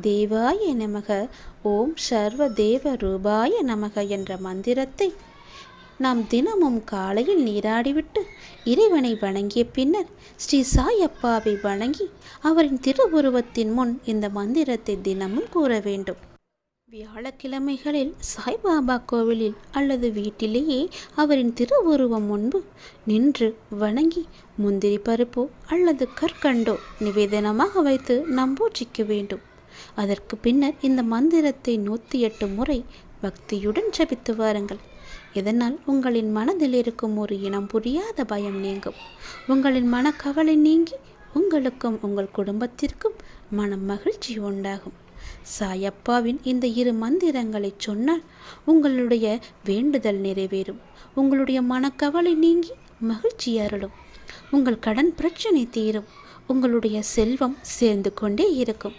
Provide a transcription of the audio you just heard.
தேவாய நமக, ஓம் சர்வ தேவ ரூபாய நமக என்ற மந்திரத்தை நாம் தினமும் காலையில் நீராடிவிட்டு இறைவனை வணங்கிய பின்னர் ஸ்ரீ சாயப்பாவை வணங்கி அவரின் திருவுருவத்தின் முன் இந்த மந்திரத்தை தினமும் கூற வேண்டும். வியாழக்கிழமைகளில் சாய்பாபா கோவிலில் அல்லது வீட்டிலேயே அவரின் திருவுருவம் முன்பு நின்று வணங்கி முந்திரி பருப்போ அல்லது கற்கண்டோ நிவேதனமாக வைத்து நாம் பூஜிக்க வேண்டும். அதற்கு பின்னர் இந்த மந்திரத்தை 108 முறை பக்தியுடன் ஜபித்து வாருங்கள். இதனால் உங்களின் மனதில் இருக்கும் ஒரு இனம் புரியாத பயம் நீங்கும். உங்களின் மனக்கவலை நீங்கி உங்களுக்கும் உங்கள் குடும்பத்திற்கும் மன மகிழ்ச்சி உண்டாகும். சாயப்பாவின் இந்த 2 மந்திரங்களை சொன்னால் உங்களுடைய வேண்டுதல் நிறைவேறும். உங்களுடைய மனக்கவலை நீங்கி மகிழ்ச்சி அருளும். உங்கள் கடன் பிரச்சனை தீரும். உங்களுடைய செல்வம் சேர்ந்து கொண்டே இருக்கும்.